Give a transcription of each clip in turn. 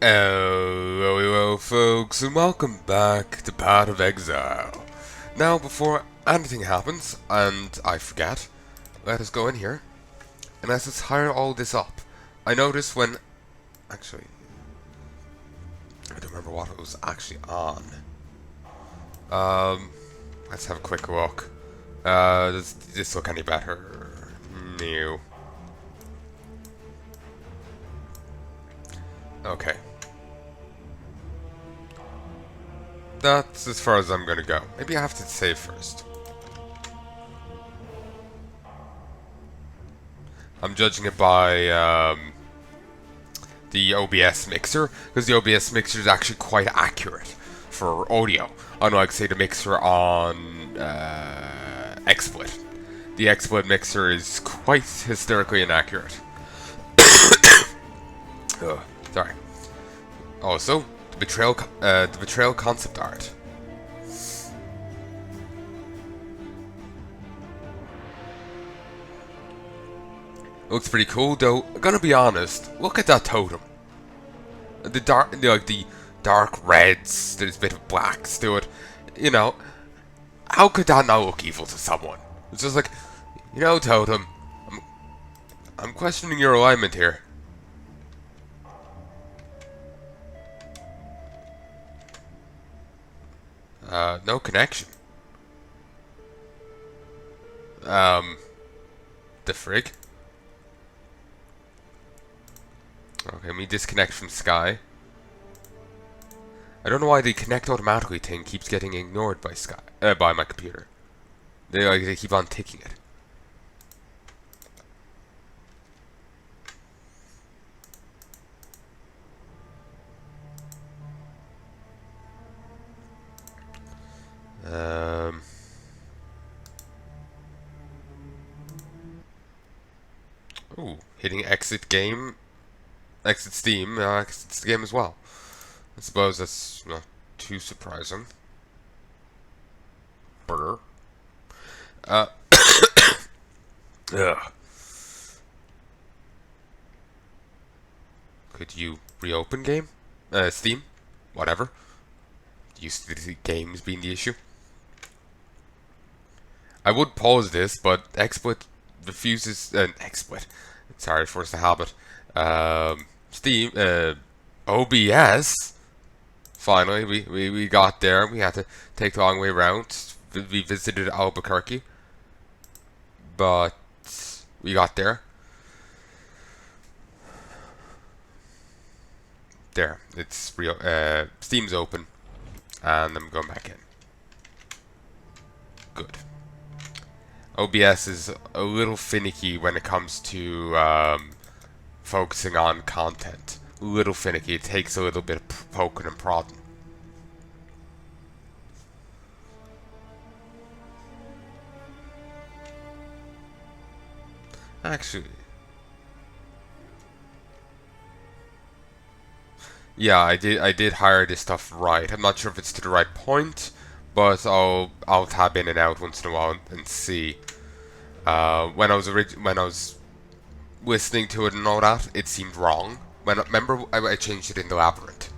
Hello, folks, and welcome back to Path of Exile. Now, before anything happens, and I forget, let us go in here, and let's just hire all this up. I noticed when... Actually, I don't remember what it was actually on. Let's have a quick look. Does this look any better? No. Okay. That's as far as I'm gonna go. Maybe I have to save first. I'm judging it by the OBS mixer, because the OBS mixer is actually quite accurate for audio, unlike, say, the mixer on XSplit. The XSplit mixer is quite hysterically inaccurate. Ugh, sorry. Also, the Betrayal concept art. Looks pretty cool, though. I'm gonna be honest. Look at that totem. The dark reds. There's a bit of blacks to it. You know, how could that not look evil to someone? It's just like, you know, totem. I'm questioning your alignment here. No connection. The frig? Okay, let me disconnect from Sky. I don't know why the connect automatically thing keeps getting ignored by Sky, by my computer. They keep on ticking it. Ooh, hitting exit game. Exit Steam, exits the game as well. I suppose that's not too surprising. Burger. Ugh. Could you reopen game? Steam? Whatever. Used to the games being the issue. I would pause this, but XSplit refuses... XSplit. Sorry, force the habit. Steam, OBS. Finally, we got there. We had to take the long way around. We visited Albuquerque, but we got there. There, it's real. Steam's open, and I'm going back in. Good. OBS is a little finicky when it comes to focusing on content. A little finicky. It takes a little bit of poking and prodding. Actually, yeah, I did hire this stuff right. I'm not sure if it's to the right point, but I'll tab in and out once in a while and see. When I was listening to it and all that, it seemed wrong. Remember, I changed it in the Labyrinth.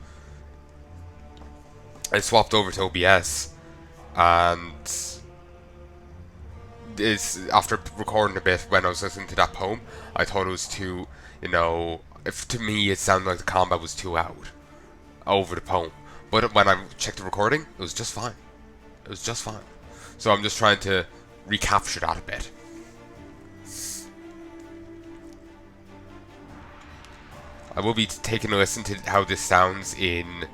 I swapped over to OBS, and after recording a bit when I was listening to that poem, I thought it was too, if to me it sounded like the combat was too loud over the poem. But when I checked the recording, it was just fine. It was just fine. So I'm just trying to recapture that a bit. I will be taking a listen to how this sounds in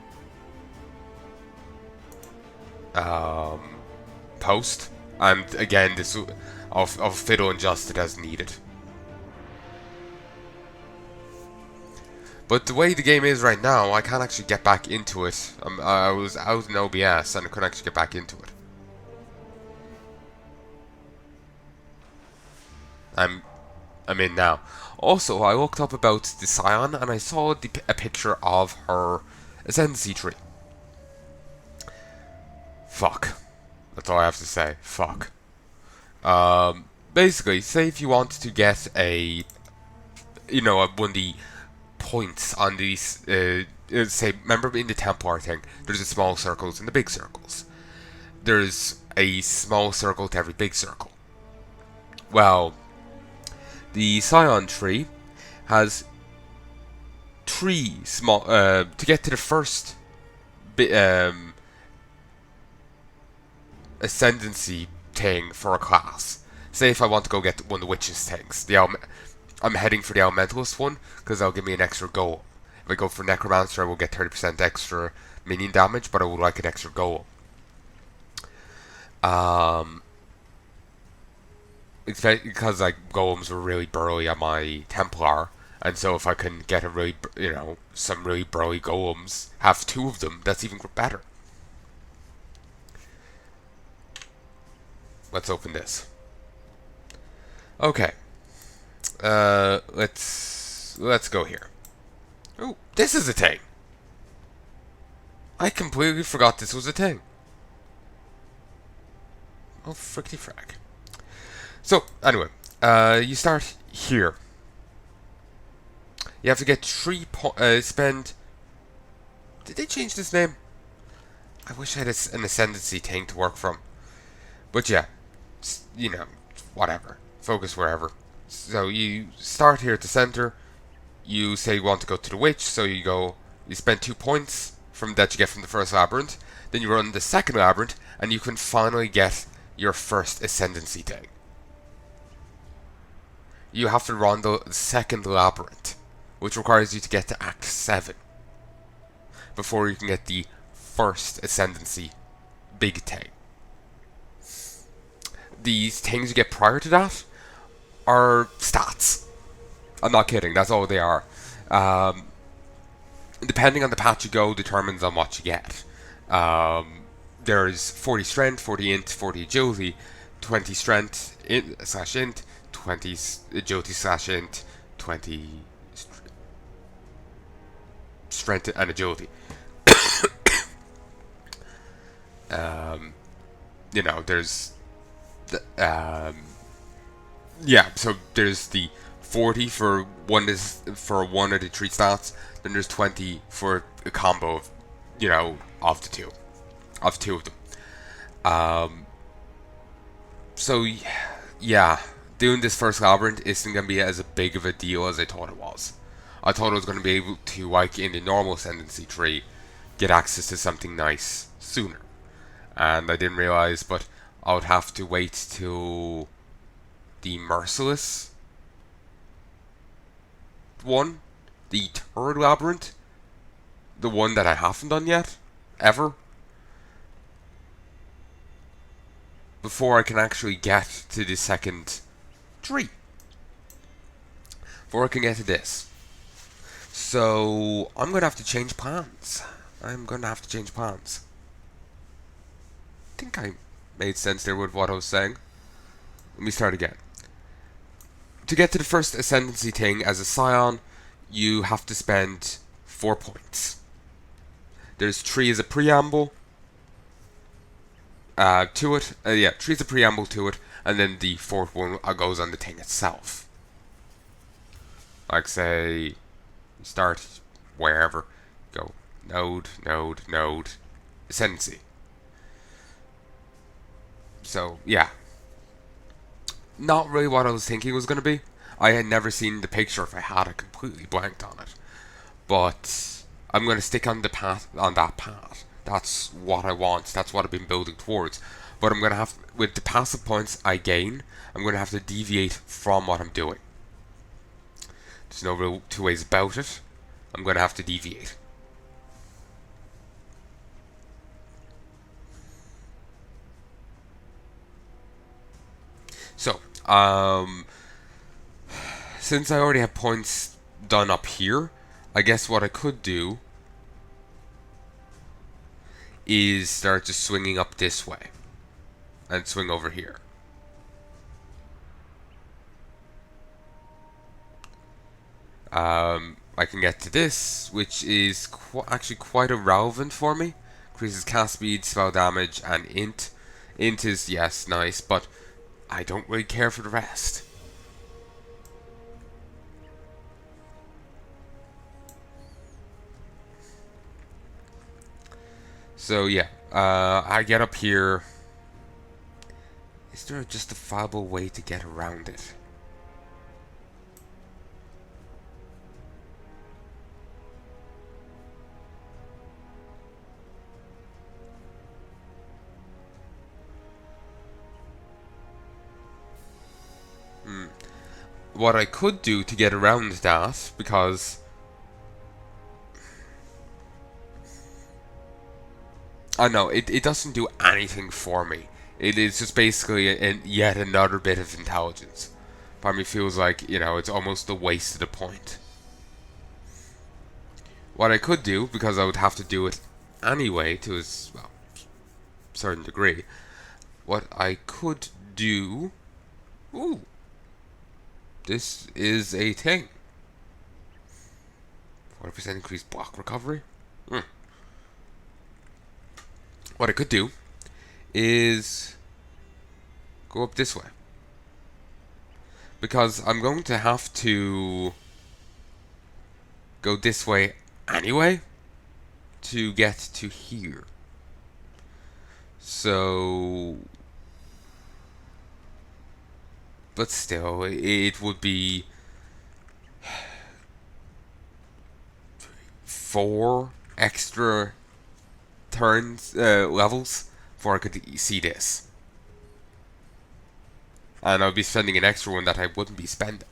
post, and again, I'll fiddle and adjust it as needed. But the way the game is right now, I can't actually get back into it. I was out in OBS and I couldn't actually get back into it. I'm in now. Also, I looked up about the Scion and I saw a picture of her ascendancy tree. Fuck. That's all I have to say. Fuck. Basically, say if you want to get a, one of the points on these. Say, remember in the Templar thing, there's the small circles and the big circles. There's a small circle to every big circle. Well, the Scion tree has 3 small. To get to the first ascendancy thing for a class. Say if I want to go get one of the witches things, I'm heading for the elementalist one because that'll give me an extra goal. If I go for necromancer, I will get 30% extra minion damage, but I would like an extra goal. Because like golems were really burly on my Templar, and so if I can get a really, some really burly golems, have 2 of them, that's even better. Let's open this. Okay. Let's go here. Oh, this is a thing. I completely forgot this was a thing. Oh, frickety frack. So, anyway, you start here. You have to get 3 spend... Did they change this name? I wish I had an ascendancy thing to work from. But yeah, whatever. Focus wherever. So you start here at the center. You say you want to go to the witch, so you spend 2 points from that you get from the first labyrinth. Then you run the second labyrinth, and you can finally get your first ascendancy thing. You have to run the second labyrinth, which requires you to get to Act 7 before you can get the first ascendancy big thing. These things you get prior to that are stats. I'm not kidding, that's all they are. Depending on the path you go determines on what you get. There's 40 strength, 40 int, 40 agility, 20 strength /int, 20 agility /int, 20 strength and agility. There's so there's the 40 for one of the 3 stats, then there's 20 for a combo of of the two of them. So yeah, doing this first labyrinth isn't gonna be as big of a deal as I thought it was. I thought I was gonna be able to, like in the normal ascendancy tree, get access to something nice sooner, and I didn't realize, but I would have to wait till the merciless one, the 3rd labyrinth, the one that I haven't done yet, ever, before I can actually get to the second tree. Before I can get to this. So, I'm going to have to change plans. I think I made sense there with what I was saying. Let me start again. To get to the first ascendancy thing as a Scion, you have to spend 4 points. There's 3 as a preamble to it. 3 as a preamble to it, and then the 4th one goes on the thing itself. Like say, you start wherever, go node, ascendancy. So yeah. Not really what I was thinking it was going to be. I had never seen the picture. If I had, I completely blanked on it. But I'm going to stick on that path. That's what I want. That's what I've been building towards. But I'm going to have, with the passive points I gain, I'm going to have to deviate from what I'm doing. There's no real 2 ways about it. I'm going to have to deviate. So, since I already have points done up here, I guess what I could do is start just swinging up this way and swing over here. I can get to this, which is actually quite irrelevant for me. Increases cast speed, spell damage, and int. Int is, yes, nice, but I don't really care for the rest. So yeah, I get up here. Is there a justifiable way to get around it? What I could do to get around that, because I know it doesn't do anything for me. It is just basically yet another bit of intelligence. Part of me feels like, it's almost a waste of the point. What I could do, because I would have to do it anyway to a certain degree, what I could do. Ooh, this is a thing. 40% increased block recovery. Hmm. What I could do is go up this way. Because I'm going to have to go this way anyway to get to here. So, but still, it would be 4 extra turns, levels, before I could see this. And I'll be spending an extra one that I wouldn't be spending.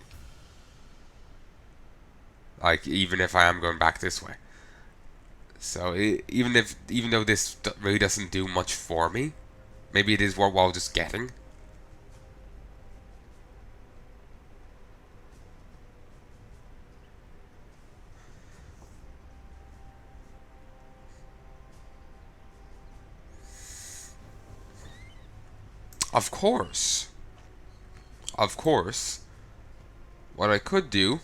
Like, even if I am going back this way. So, even though this really doesn't do much for me, maybe it is worthwhile just getting. Of course. Of course. What I could do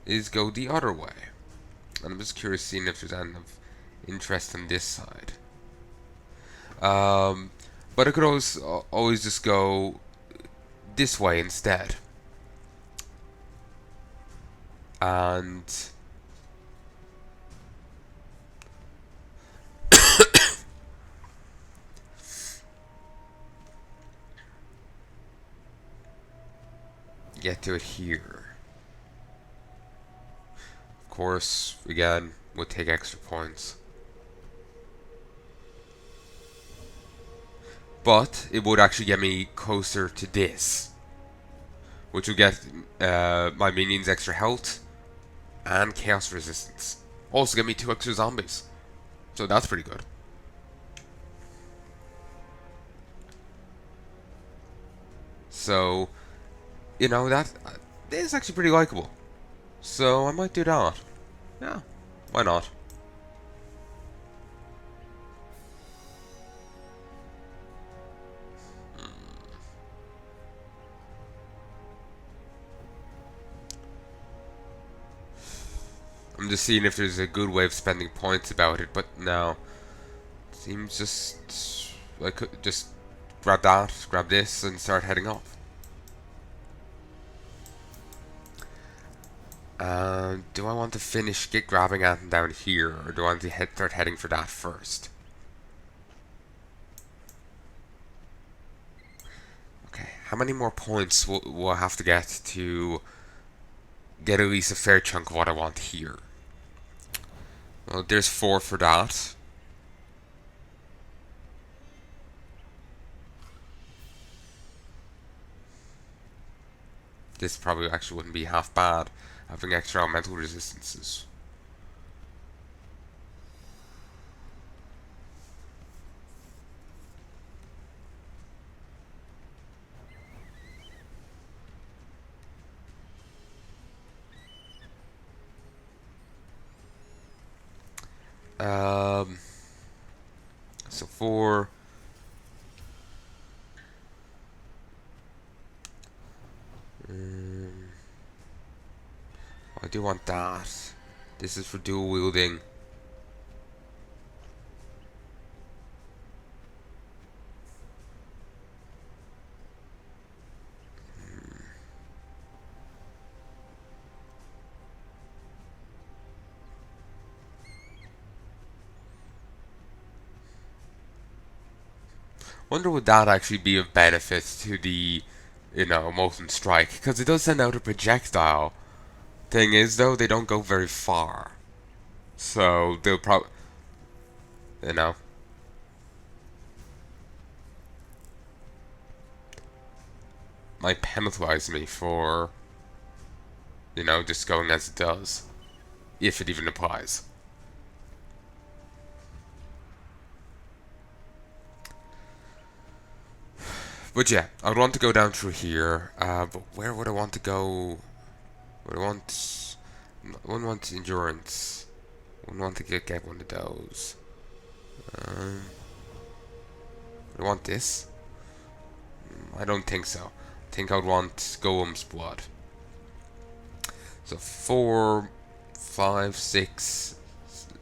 is go the other way. And I'm just curious seeing if there's any of interest on this side. But I could always just go this way instead. And get to it here. Of course, again, would take extra points. But it would actually get me closer to this, which would get my minions extra health and chaos resistance. Also get me 2 extra zombies. So that's pretty good. So, that is actually pretty likable. So I might do that. Yeah, why not? I'm just seeing if there's a good way of spending points about it, but no. Seems just I could just grab that, grab this, and start heading off. Do I want to finish grabbing Anton down here, or do I want to start heading for that first? Okay, how many more points will I have to get to get at least a fair chunk of what I want here? Well, there's 4 for that. This probably actually wouldn't be half bad, having extra elemental resistances. So 4. I do want that. This is for dual wielding. Wonder would that actually be of benefit to the, molten strike? Because it does send out a projectile. Thing is, though, they don't go very far. So they'll probably, you know, might penalize me for, just going as it does, if it even applies. But yeah, I would want to go down through here. But where would I want to go? Would I want? I wouldn't want endurance. I wouldn't want to get one of those. Um, I want this. I don't think so. I think I would want Golem's blood. So 4, 5, 6,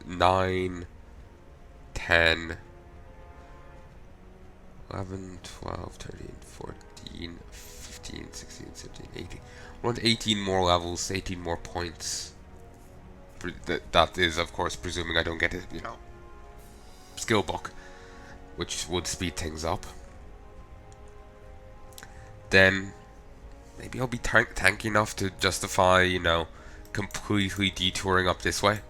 9, 10, 11, 12, 13, 14, 15, 16, 17, 18. I want 18 more levels, 18 more points. That is, of course, presuming I don't get a, skill book, which would speed things up. Then maybe I'll be tanky enough to justify, completely detouring up this way.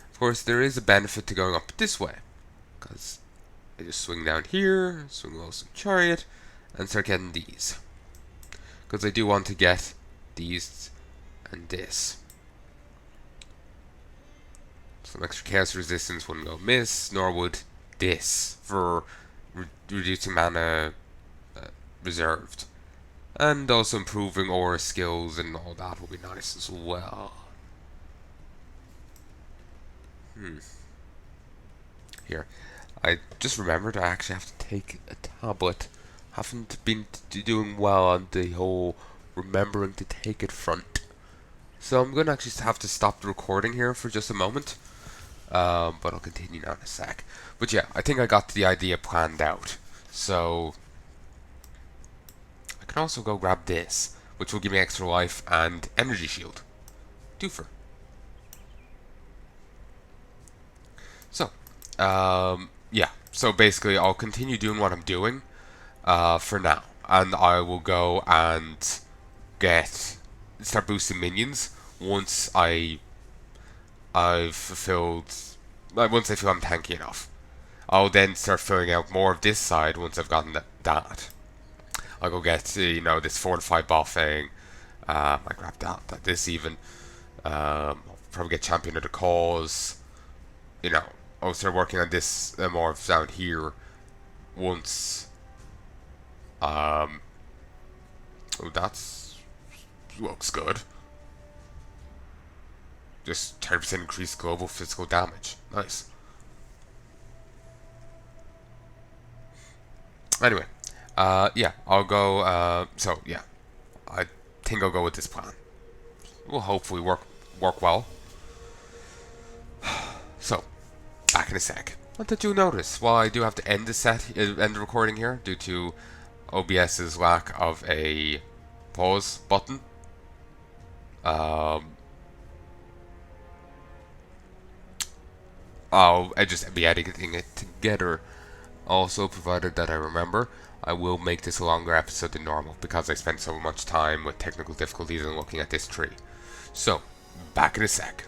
Of course, there is a benefit to going up this way, because I just swing down here, swing low some chariot, and start getting these. Because I do want to get these and this. Some extra chaos resistance wouldn't go miss, nor would this for reducing mana reserved. And also improving aura skills and all that will be nice as well. Here. I just remembered I actually have to take a tablet. Haven't been doing well on the whole remembering to take it front. So I'm going to actually have to stop the recording here for just a moment. But I'll continue now in a sec. But yeah, I think I got the idea planned out. So I can also go grab this, which will give me extra life and energy shield. Twofer. So, yeah. So basically, I'll continue doing what I'm doing for now, and I will go and start boosting minions once I've fulfilled. Like once I feel I'm tanky enough, I'll then start filling out more of this side once I've gotten that. I'll go get this fortify buffing. I grab this even. I'll probably get champion of the cause. I'll start working on this more down here once. Oh, that's looks good. Just 10% increased global physical damage. Nice. Anyway, yeah, I'll go. So yeah, I think I'll go with this plan. It will hopefully work well. So, back in a sec. What did you notice? Well, I do have to end the recording here due to OBS's lack of a pause button. I'll just be editing it together. Also, provided that I remember, I will make this a longer episode than normal because I spent so much time with technical difficulties and looking at this tree. So, back in a sec.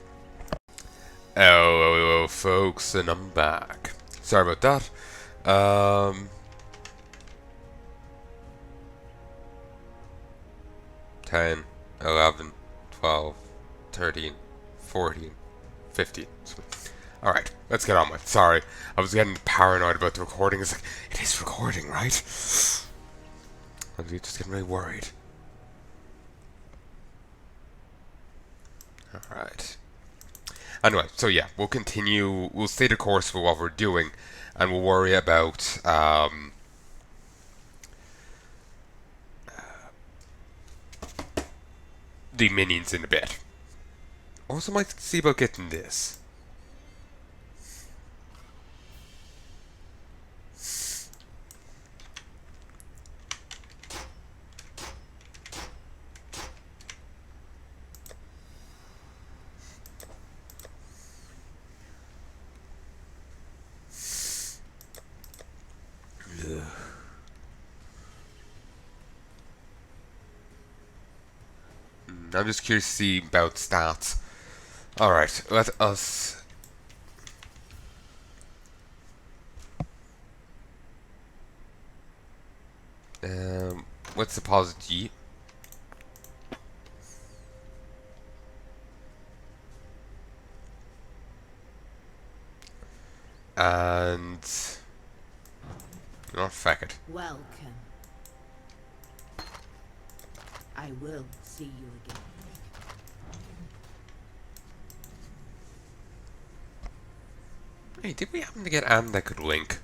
Hello, folks, and I'm back. Sorry about that. 10, 11, 12, 13, 14, 15. Alright, let's get on with it. Sorry, I was getting paranoid about the recording. It's like, it is recording, right? I was just getting really worried. Alright. Anyway, so yeah, we'll continue. We'll stay the course for what we're doing, and we'll worry about the minions in a bit. Also, might see about getting this. I'm just curious to see about stats. Alright, let us... Let's deposit G. And... Oh, fuck it. Welcome. I will see you again. Hey, did we happen to get Anne that could link?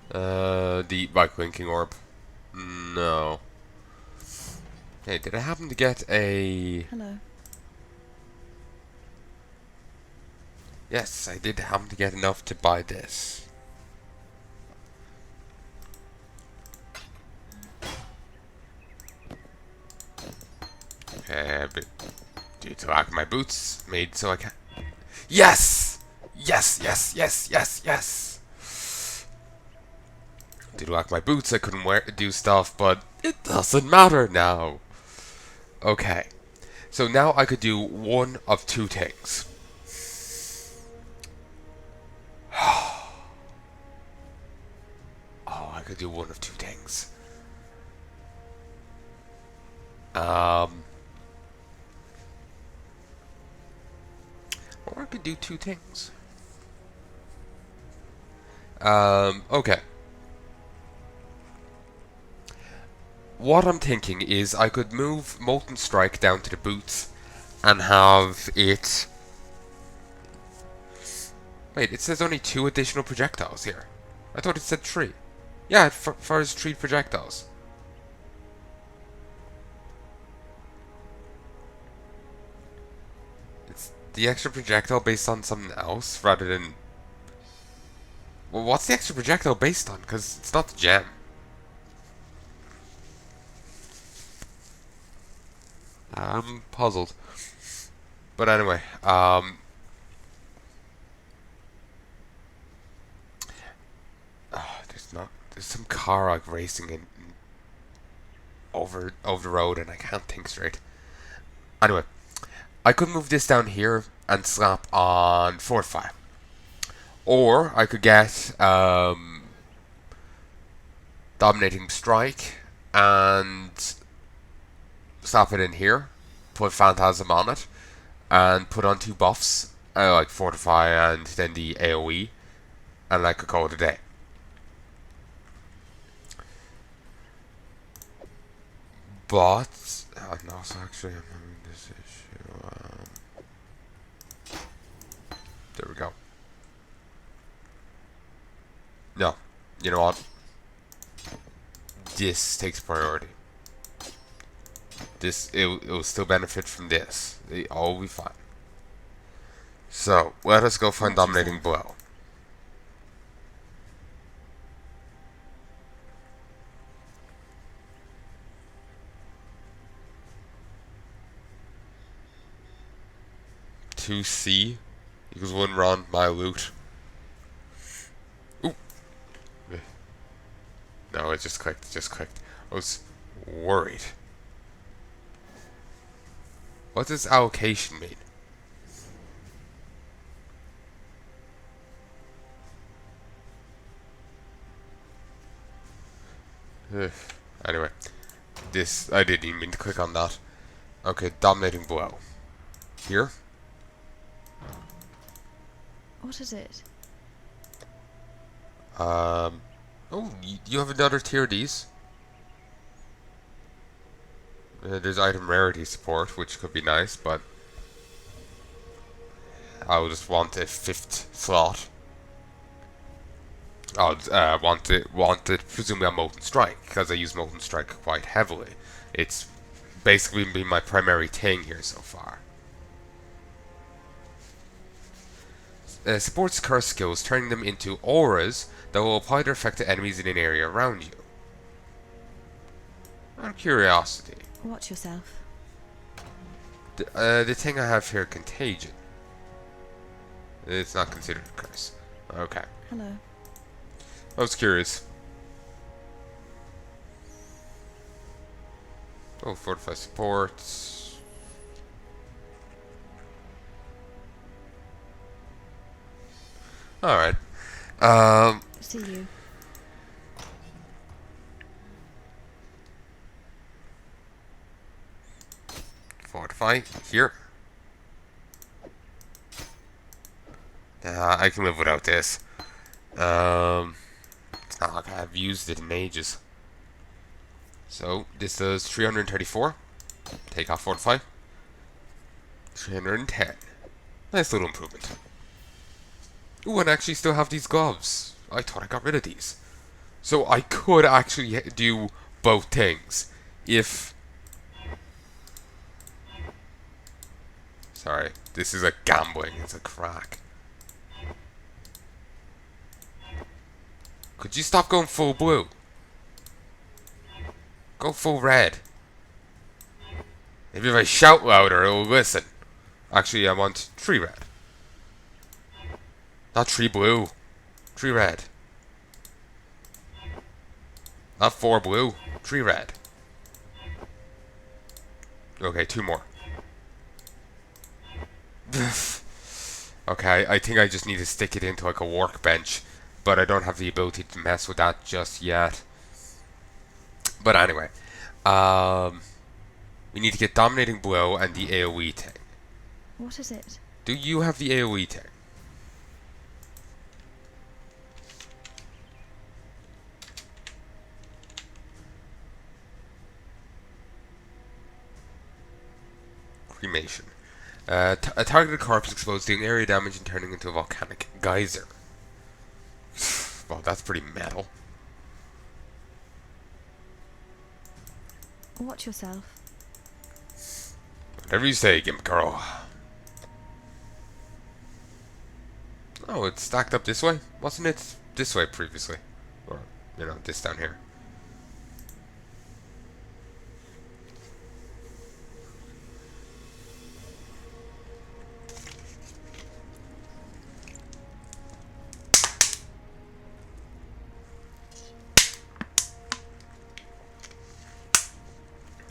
The bike linking orb? No. Hey, did I happen to get a... Hello. Yes, I did happen to get enough to buy this. But due to lack of my boots, made so I can... Yes! Yes, yes, yes, yes, yes! Due to lack of my boots, I couldn't do stuff, but it doesn't matter now. Okay. So now I could do one of two things. Oh, I could do one of two things. Or I could do two things. Okay. What I'm thinking is I could move Molten Strike down to the boots and have it... Wait, it says only 2 additional projectiles here. I thought it said 3. Yeah, it fires 3 projectiles. It's the extra projectile based on something else rather than... Well, what's the extra projectile based on? Because it's not the gem. I'm puzzled. But anyway, there's some car like racing in over the road and I can't think straight. Anyway, I could move this down here and slap on Fortify. Or I could get Dominating Strike and slap it in here, put Phantasm on it, and put on 2 buffs, like Fortify and then the AoE, and I could call it a day. But no, so actually I'm having this issue. There we go. No, you know what? This takes priority. This it will still benefit from this. It all will be fine. So let us go find Dominating Blow. C equals 1 run, my loot. Ooh. No, it just clicked, I was worried. What does allocation mean? Anyway, this, I didn't even mean to click on that. Okay, Dominating Blow. Here. What is it? Oh, you have another tier of these? There's item rarity support, which could be nice, but I'll just want a 5th slot. I'll want it presumably on Molten Strike, because I use Molten Strike quite heavily. It's basically been my primary thing here so far. Supports curse skills, turning them into auras that will apply their effect to enemies in an area around you. Out of curiosity. Watch yourself. The thing I have here, Contagion. It's not considered a curse. Okay. Hello. I was curious. Oh, Fortify support. Alright. See you. Fortify here. I can live without this. It's not like I've used it in ages. So this does 334. Take off Fortify. 310. Nice little improvement. Ooh, and I actually still have these gloves. I thought I got rid of these. So I could actually do both things if... Sorry, this is a gambling, it's a crack. Could you stop going full blue? Go full red. Maybe if I shout louder, it'll listen. Actually, I want 3 red. Not 3 blue. 3 red. Not 4 blue. 3 red. Okay, 2 more. Okay, I think I just need to stick it into like a workbench. But I don't have the ability to mess with that just yet. But anyway. We need to get Dominating Blow and the AoE thing. What is it? Do you have the AoE thing? Cremation. A targeted corpse exposed, dealing area damage and turning into a volcanic geyser. Well, that's pretty metal. Watch yourself. Whatever you say, Gimp Girl. Oh, it's stacked up this way? Wasn't it this way previously? Or, you know, this down here.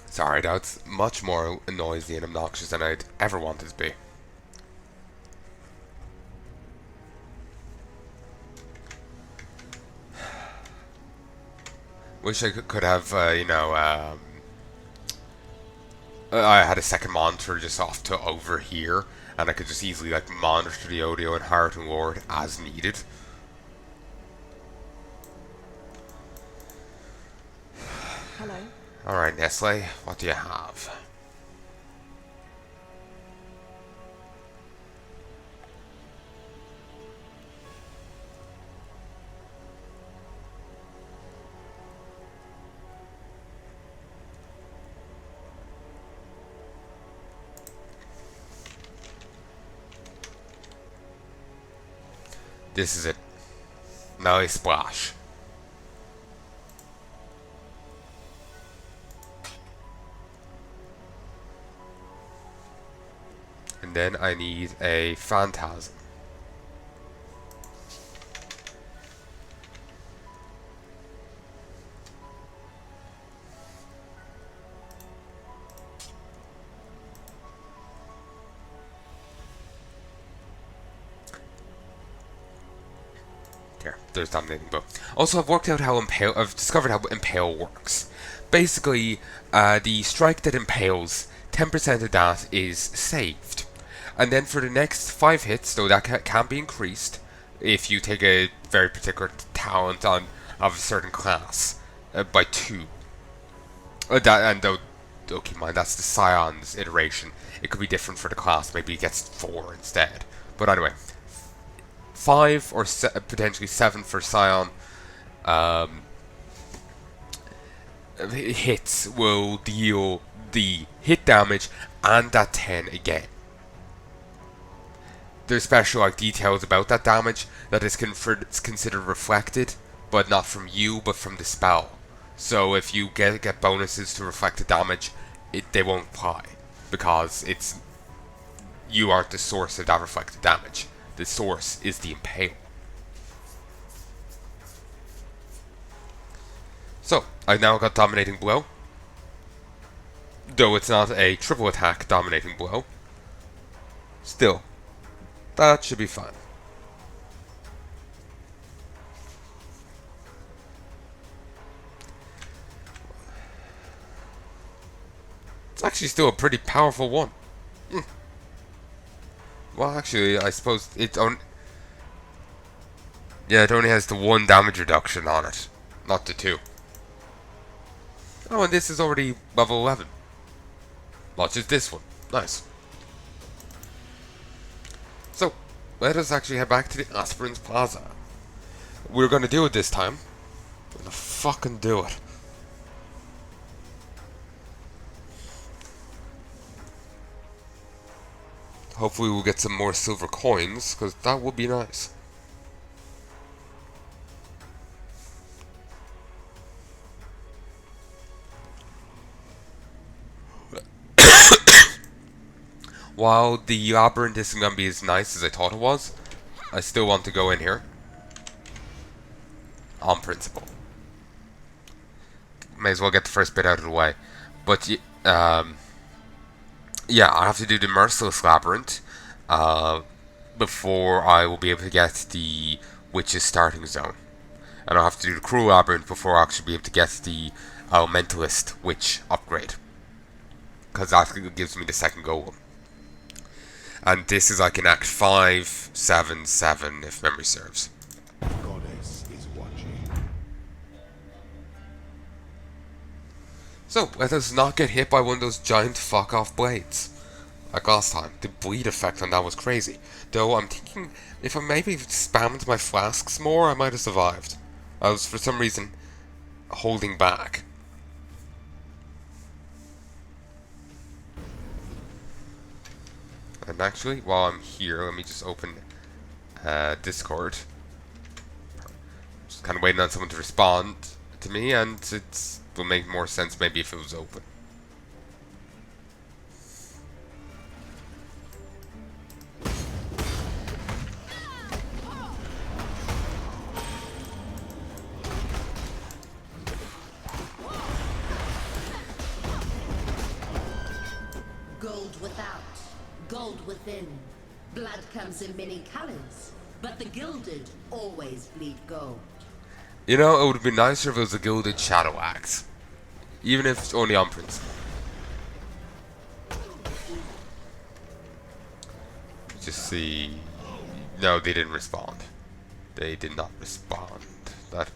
Sorry, that's much more noisy and obnoxious than I'd ever wanted to be. Wish I could have, you know, I had a second monitor just off to over here, and I could just easily, like, monitor the audio in Heart and Lord as needed. Hello. Alright, Nestle, what do you have? This is it. Now splash. And then I need a phantasm. There's Dominating Blow. Also, I've worked out how I've discovered how Impale works. Basically, the strike that impales, 10% of that is saved. And then for the next 5 hits, though that can be increased if you take a very particular talent of a certain class by 2. And though, keep in mind, that's the Scion's iteration. It could be different for the class. Maybe it gets 4 instead. But anyway, 5 or potentially 7 for Scion hits will deal the hit damage and that 10 again. There's special details about that damage that is considered reflected, but not from you, but from the spell. So if you get bonuses to reflect the damage, they won't apply because you aren't the source of that reflected damage. The source is the impale. So, I've now got Dominating Blow. Though it's not a triple attack Dominating Blow. Still, that should be fine. It's actually still a pretty powerful one. Well, actually, I suppose it only... Yeah, it only has the 1 damage reduction on it, not the 2. Oh, and this is already level 11. Watch is this one. Nice. So, let us actually head back to the Aspirants Plaza. We're gonna do it this time. We're gonna fucking do it. Hopefully we'll get some more silver coins, because that would be nice. While the Labyrinth isn't going to be as nice as I thought it was, I still want to go in here. On principle. May as well get the first bit out of the way. But, yeah, I have to do the Merciless Labyrinth before I will be able to get the Witch's Starting Zone. And I'll have to do the Cruel Labyrinth before I'll actually be able to get the Elementalist Witch upgrade. Because that gives me the second goal. And this is like in Act 5, 7, 7, if memory serves. Goddess is watching. So, let us not get hit by one of those giant fuck-off blades. Like last time. The bleed effect on that was crazy. Though I'm thinking, if I maybe spammed my flasks more, I might have survived. I was, for some reason, holding back. And actually, while I'm here, let me just open Discord. Just kind of waiting on someone to respond to me, and it will make more sense maybe if it was open. Gold without, gold within. Blood comes in many colors, but the gilded always bleed gold. You know, it would have been nicer if it was a gilded shadow axe. Even if it's only on principle. Just see... No, they didn't respond. They did not respond. That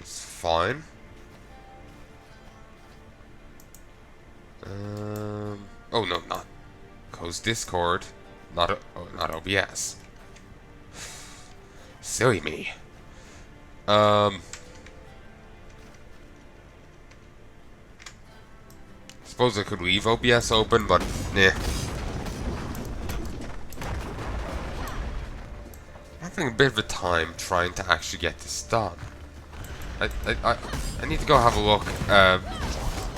is fine. Oh no, not close Discord, not OBS. Silly me. Suppose I could leave OBS open, but nah. I'm having a bit of a time trying to actually get this done. I need to go have a look.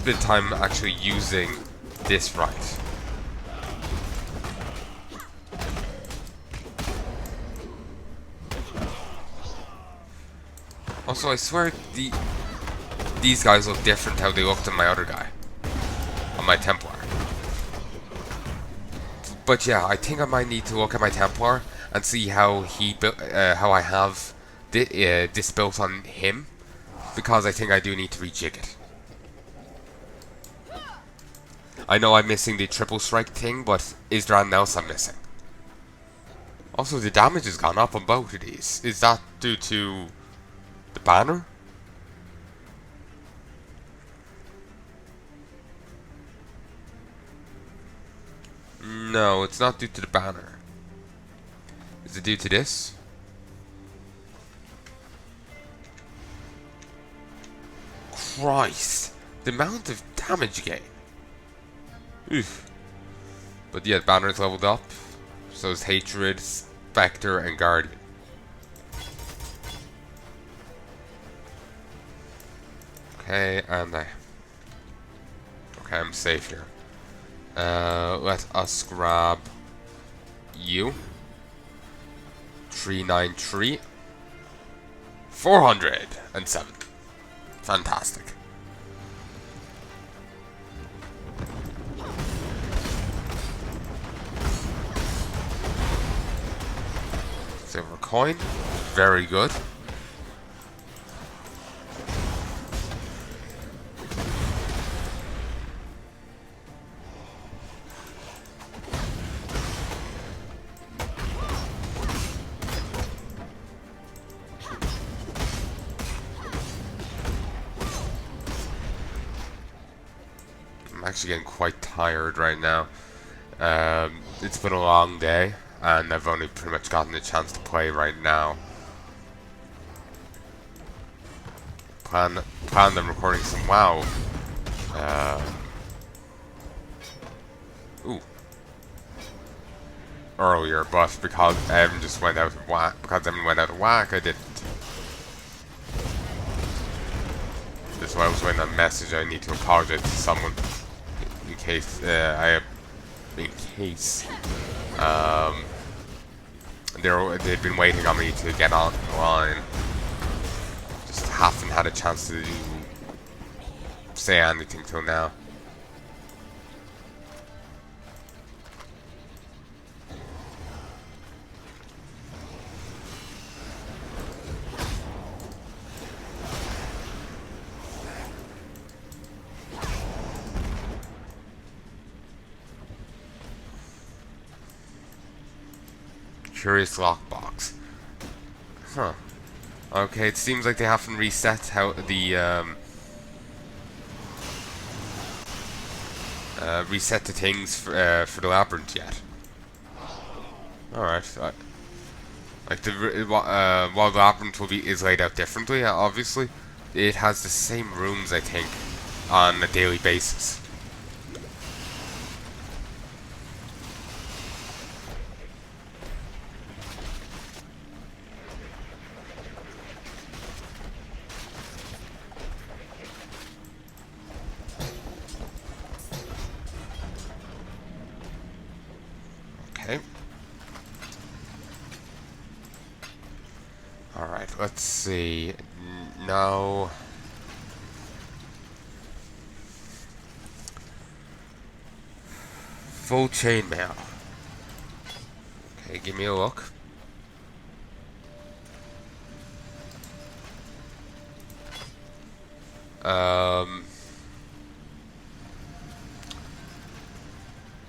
Bit of time actually using this right. Also, I swear these guys look different how they looked on my other guy, on my Templar. But yeah, I think I might need to look at my Templar and see how he how I have this built on him, because I think I do need to rejig it. I know I'm missing the triple strike thing, but is there anything else I'm missing? Also, the damage has gone up on both of these. Is that due to the banner? No, it's not due to the banner. Is it due to this? Christ! The amount of damage gain. Oof. But yeah, banner is leveled up. So is Hatred, Spectre, and Guardian. Okay, and okay, I'm safe here. Let us grab you. 393. 407. Fantastic. Silver coin. Very good. I'm actually getting quite tired right now. It's been a long day, and I've only pretty much gotten a chance to play right now. Planned on recording some WoW. Ooh. Earlier, but because Evan just went out of whack, I didn't. That's why I was waiting on a message. I need to apologize to someone in case they'd been waiting on me to get online. Just haven't had a chance to say anything till now. Curious lockbox. Huh. Okay, it seems like they haven't reset how the reset the things for the labyrinth yet. All right. Like while the labyrinth is laid out differently, obviously, it has the same rooms I think on a daily basis. Okay. Alright, let's see. No. Full chainmail. Okay, give me a look.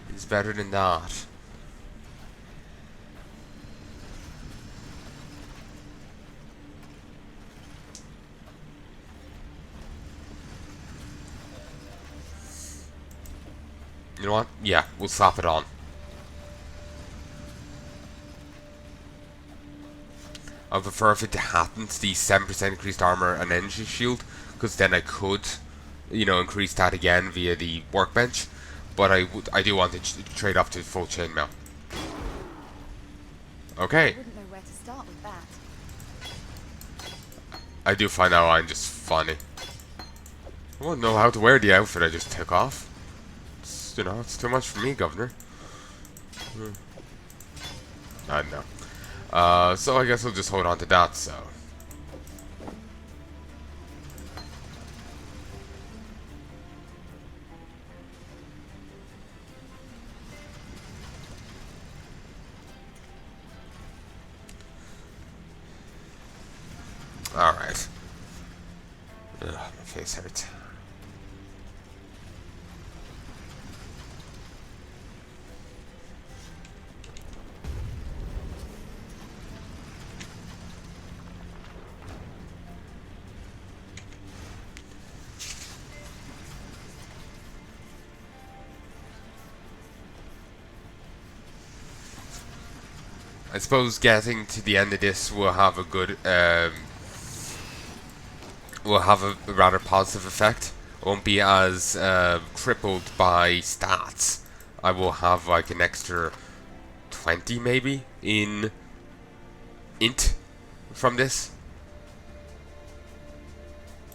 It's better than that. You know what? Yeah, we'll slap it on. I prefer if it happens the 7% increased armor and energy shield, because then I could, increase that again via the workbench. But I do want to trade up to full chainmail. Okay. I wouldn't know where to start with that. I do find that line just funny. I won't know how to wear the outfit I just took off. It's too much for me, Governor. I know. So I guess we'll just hold on to that, so. Alright. Ugh, my face hurts. I suppose getting to the end of this will have a good, will have a rather positive effect. Won't be as crippled by stats. I will have like an extra 20 maybe in int from this.